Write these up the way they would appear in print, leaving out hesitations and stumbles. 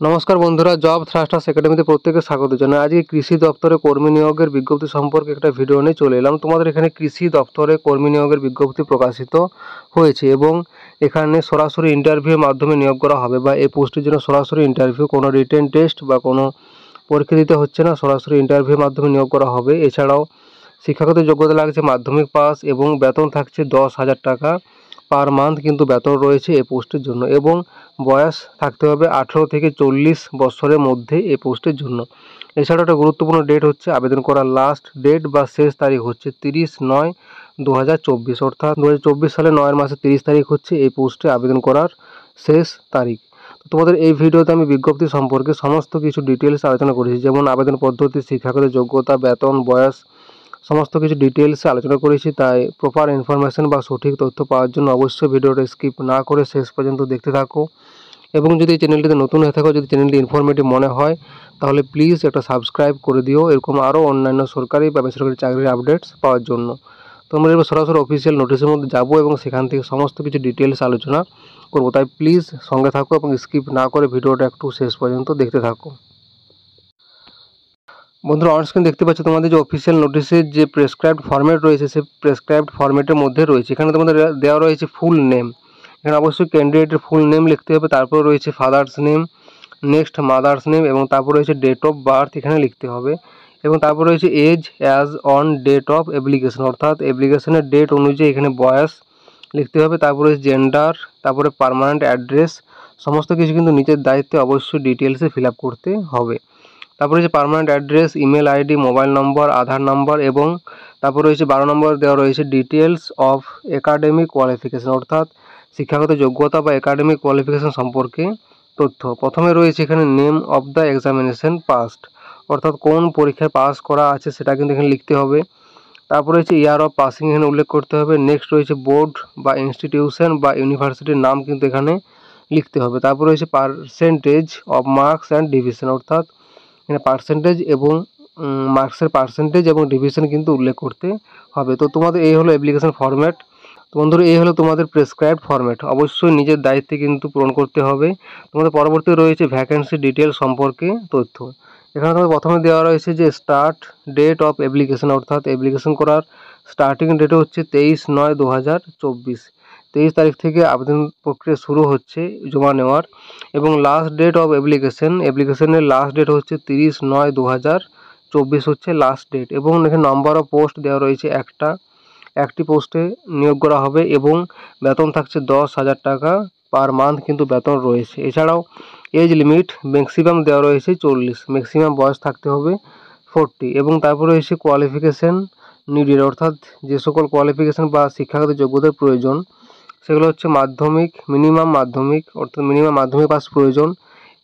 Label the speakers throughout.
Speaker 1: নমস্কার বন্ধুরা, job thrusters একাডেমিতে প্রত্যেকে স্বাগত জানাই। আজকে কৃষি দপ্তরে কর্মী নিয়োগের বিজ্ঞপ্তি সম্পর্কে একটা ভিডিও নিয়ে চলে এলাম। তোমাদের এখানে কৃষি দপ্তরে কর্মী নিয়োগের বিজ্ঞপ্তি প্রকাশিত হয়েছে এবং এখানে সরাসরি ইন্টারভিউর মাধ্যমে নিয়োগ করা হবে, বা এই পোস্টের জন্য সরাসরি ইন্টারভিউ, কোনো রিটেন টেস্ট বা কোনো পরীক্ষা দিতে হচ্ছে না, সরাসরি ইন্টারভিউর মাধ্যমে নিয়োগ করা হবে। এছাড়াও শিক্ষাগত যোগ্যতা লাগছে মাধ্যমিক পাস এবং বেতন থাকছে 10,000 টাকা পার মান্থ কিন্তু বেতন রয়েছে এই পোস্টের জন্য, এবং বয়স থাকতে হবে 18 থেকে 40 বছরের মধ্যে এই পোস্টের জন্য। এছাড়াও একটা গুরুত্বপূর্ণ ডেট হচ্ছে আবেদন করার লাস্ট ডেট বা শেষ তারিখ হচ্ছে 30/9/2024, অর্থাৎ 2024 সালে 9 মাসের 30 তারিখ হচ্ছে এই পোস্টে আবেদন করার শেষ তারিখ। তো তোমাদের এই ভিডিওতে আমি বিজ্ঞপ্তি সম্পর্কে সমস্ত কিছু ডিটেলস আলোচনা করেছি, যেমন আবেদন পদ্ধতি, শিক্ষাগত যোগ্যতা, বেতন, বয়স, সমস্ত কিছু ডিটেলসে আলোচনা করেছি। তাই প্রপার ইনফরমেশন বা সঠিক তথ্য পাওয়ার জন্য অবশ্যই ভিডিওটা স্কিপ না করে শেষ পর্যন্ত দেখতে থাকো। এবং যদি এই চ্যানেলটিতে নতুন হয়ে থাকো, যদি চ্যানেলটি ইনফরমেটিভ মনে হয়, তাহলে প্লিজ একটা সাবস্ক্রাইব করে দিও, এরকম আরও অন্যান্য সরকারি বা বেসরকারি চাকরির আপডেটস পাওয়ার জন্য। তো আমরা এবার সরাসরি অফিসিয়াল নোটিশের মধ্যে যাব এবং সেখান থেকে সমস্ত কিছু ডিটেলস আলোচনা করব। তাই প্লিজ সঙ্গে থাকো এবং স্কিপ না করে ভিডিওটা একটু শেষ পর্যন্ত দেখতে থাকো। বন্ধুরা, অনস্ক্রিন দেখতে পাচ্ছ তোমাদের যে অফিসিয়াল নোটিশের যে প্রেসক্রাইবড ফরম্যাট রয়েছে, সেই প্রেসক্রাইবড ফরম্যাটের মধ্যে রয়েছে। এখানে তোমাদের দেওয়া রয়েছে ফুল নেম। এখানে অবশ্যই ক্যান্ডিডেটের ফুল নেম লিখতে হবে, তারপর রয়েছে father's name, next mother's name, এবং তারপর রয়েছে ডেট অফ বার্থ এখানে লিখতে হবে, এবং তারপর রয়েছে age as on date of application, অর্থাৎ অ্যাপ্লিকেশনের ডেট অনুযায়ী এখানে বয়স লিখতে হবে। তারপরে জেন্ডার, তারপরে পার্মানেন্ট অ্যাড্রেস, সমস্ত কিছু কিন্তু নিজের দায়িত্বে অবশ্যই ডিটেলসে ফিল আপ করতে হবে। তারপরে রয়েছে permanent address, email ID, mobile number, Aadhaar number, এবং তারপর রয়েছে 12 নম্বর দেওয়া রয়েছে ডিটেলস অফ একাডেমিক কোয়ালিফিকেশন, অর্থাৎ শিক্ষাগত যোগ্যতা বা একাডেমিক কোয়ালিফিকেশন সম্পর্কে তথ্য। প্রথমে রয়েছে এখানে name of the examination past, অর্থাৎ কোন পরীক্ষায় পাস করা আছে সেটা কিন্তু এখানে লিখতে হবে। তারপর রয়েছে ইয়ার অফ পাসিং এখানে উল্লেখ করতে হবে। নেক্সট রয়েছে বোর্ড বা ইনস্টিটিউশন বা ইউনিভার্সিটির নাম কিন্তু এখানে লিখতে হবে। তারপর রয়েছে percentage of marks and division, অর্থাৎ এখানে পার্সেন্টেজ এবং মার্কসের পার্সেন্টেজ এবং ডিভিশন কিন্তু উল্লেখ করতে হবে। তো তোমাদের এই হলো অ্যাপ্লিকেশন ফরম্যাট। তো বন্ধুরা, এই হলো তোমাদের প্রেসক্রাইবড ফরম্যাট, অবশ্যই নিজের দায়িত্বে কিন্তু পূরণ করতে হবে। তোমাদের পরবর্তী রয়েছে ভ্যাকেন্সি ডিটেল সম্পর্কে তথ্য। এখানে তোমাদের প্রথমে দেওয়া রয়েছে যে স্টার্ট ডেট অফ অ্যাপ্লিকেশন, অর্থাৎ অ্যাপ্লিকেশন করার স্টার্টিং ডেট হচ্ছে 23/9/2024, 23 তারিখ থেকে আবেদন প্রক্রিয়া শুরু হচ্ছে জমা নেওয়ার, এবং লাস্ট ডেট অফ অ্যাপ্লিকেশনের লাস্ট ডেট হচ্ছে 30/9/2024 হচ্ছে লাস্ট ডেট। এবং এখানে নাম্বার অফ পোস্ট দেওয়া রয়েছে একটি পোস্টে নিয়োগ করা হবে, এবং বেতন থাকছে 10,000 টাকা পার মান্থ কিন্তু বেতন রয়েছে। এছাড়াও এজ লিমিট ম্যাক্সিমাম দেওয়া রয়েছে 40, ম্যাক্সিমাম বয়স থাকতে হবে 40, এবং তারপরে রয়েছে কোয়ালিফিকেশান নিডেড, অর্থাৎ যে সকল কোয়ালিফিকেশান বা শিক্ষাগত যোগ্যতার প্রয়োজন সেগুলো হচ্ছে মাধ্যমিক, মিনিমাম মাধ্যমিক, অর্থাৎ মিনিমাম মাধ্যমিক পাস প্রয়োজন,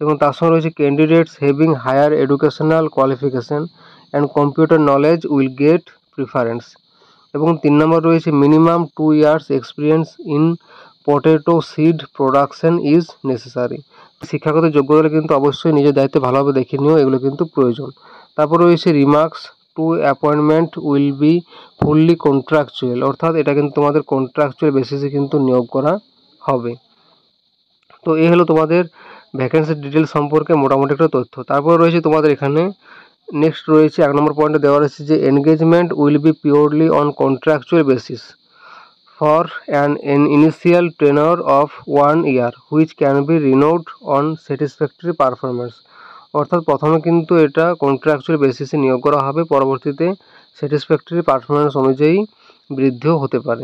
Speaker 1: এবং তার সঙ্গে রয়েছে candidates having higher educational qualification and computer knowledge will get preference, এবং 3 নম্বর রয়েছে minimum 2 years experience in potato seed production is necessary. শিক্ষাগত যোগ্যতা কিন্তু অবশ্যই নিজের দায়িত্বে ভালোভাবে দেখে নিও, এগুলো কিন্তু প্রয়োজন। তারপর রয়েছে remarks to appointment will be fully contractual, অর্থাৎ এটা কিন্তু তোমাদের কন্ট্রাকচুয়াল বেসিসে কিন্তু নিয়োগ করা হবে। তো এই হলো তোমাদের ভ্যাকেন্সি ডিটেল সম্পর্কে মোটামুটি একটা তথ্য। তারপর রয়েছে তোমাদের এখানে নেক্সট রয়েছে 1 নম্বর পয়েন্টে দেওয়া রয়েছে যে engagement will be purely on contractual basis for an initial tenure of 1 year which can be renewed on satisfactory performance, অর্থাৎ প্রথমে কিন্তু এটা কন্ট্রাকচুয়াল বেসিসে নিয়োগ করা হবে, পরবর্তীতে স্যাটিসফ্যাক্টরি পারফরমেন্স অনুযায়ী বৃদ্ধিও হতে পারে।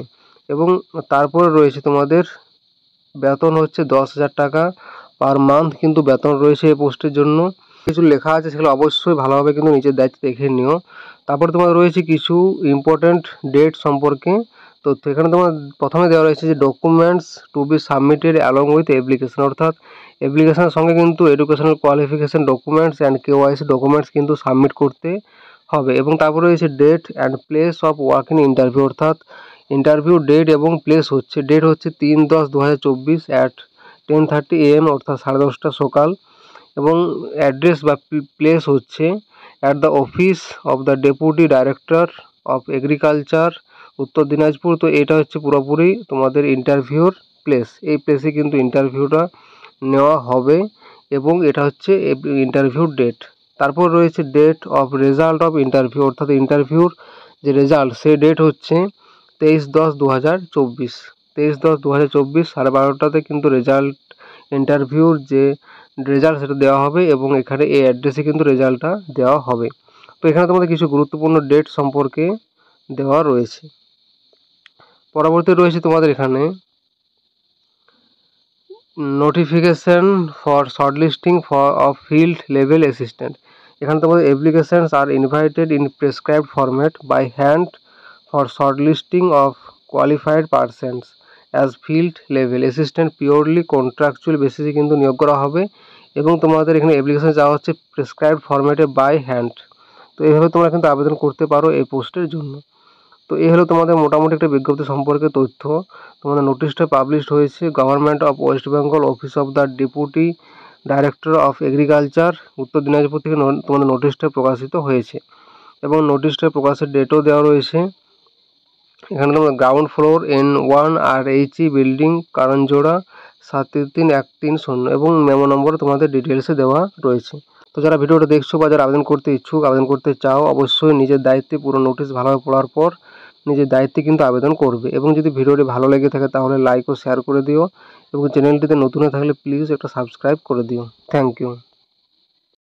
Speaker 1: এবং তারপরে রয়েছে তোমাদের বেতন হচ্ছে 10,000 টাকা পার মান্থ কিন্তু বেতন রয়েছে এই পোস্টের জন্য। কিছু লেখা আছে সেগুলো অবশ্যই ভালোভাবে কিন্তু নিজের দায়িত্বে দেখে নিও। তারপরে তোমার রয়েছে কিছু ইম্পর্ট্যান্ট ডেট সম্পর্কে তথ্য। এখানে তোমার প্রথমে দেওয়া রয়েছে যে documents to be submitted along with application, অর্থাৎ অ্যাপ্লিকেশনের সঙ্গে কিন্তু educational qualification documents and KYC documents কিন্তু সাবমিট করতে হবে। এবং তারপরে রয়েছে date and place of work in interview, অর্থাৎ ইন্টারভিউ ডেট এবং প্লেস হচ্ছে ডেট হচ্ছে 3/10/2024 অ্যাট 10:30 AM, অর্থাৎ 10:30 সকাল, এবং অ্যাড্রেস বা প্লেস হচ্ছে at the office of the deputy director of agriculture, উত্তর দিনাজপুর। তো এটা হচ্ছে পুরোপুরি তোমাদের ইন্টারভিউর প্লেস, এই প্লেসে কিন্তু ইন্টারভিউটা নেওয়া হবে। এবং এটা হচ্ছে ইন্টারভিউর ডেট। তারপর রয়েছে date of result of interview, অর্থাৎ ইন্টারভিউর যে রেজাল্ট সেই ডেট হচ্ছে 23/10/2024। 23/10/2024 12:30 কিন্তু রেজাল্ট, ইন্টারভিউর যে রেজাল্ট সেটা দেওয়া হবে এবং এখানে এই অ্যাড্রেসে কিন্তু রেজাল্টটা দেওয়া হবে। তো এখানে তোমাদের কিছু গুরুত্বপূর্ণ ডেট সম্পর্কে দেওয়া রয়েছে। পরবর্তী রয়েছে তোমাদের এখানে notification for shortlisting of field level assistant. এখানে তোমাদের applications are invited in prescribed format by hand for shortlisting of qualified persons as field level assistant purely contractual বেসিসে কিন্তু নিয়োগ করা হবে এবং তোমাদের এখানে অ্যাপ্লিকেশন যাওয়া হচ্ছে প্রেসক্রাইবড ফরম্যাটে বাই হ্যান্ড। তো এইভাবে তোমরা কিন্তু আবেদন করতে পারো এই পোস্টের জন্য। তো এই হলো তোমাদের মোটামুটি একটা বিজ্ঞপ্তি সম্পর্কে তথ্য। তোমাদের নোটিশটা পাবলিশড হয়েছে government of West Bengal, office of the deputy director of agriculture, উত্তর দিনাজপুর থেকে তোমাদের নোটিশটা প্রকাশিত হয়েছে এবং নোটিশটা প্রকাশের ডেটও দেওয়া রয়েছে। এখানে তোমাদের ground floor N1 RHE building, Karanjora 733-130 এবং মেমো নম্বর তোমাদের ডিটেলসে দেওয়া রয়েছে। তো যারা ভিডিওটা দেখছো বা যারা আবেদন করতে ইচ্ছুক, আবেদন করতে চাও, অবশ্যই নিজের দায়িত্বে পুরো নোটিশ ভালোভাবে পড়ার পর নিজের দায়িত্বে কিন্তু আবেদন করবে। এবং যদি ভিডিওটি ভালো লেগে থাকে তাহলে লাইক ও শেয়ার করে দিও এবং চ্যানেলটিতে নতুন হয়ে থাকলে প্লিজ একটা সাবস্ক্রাইব করে দিও। Thank you.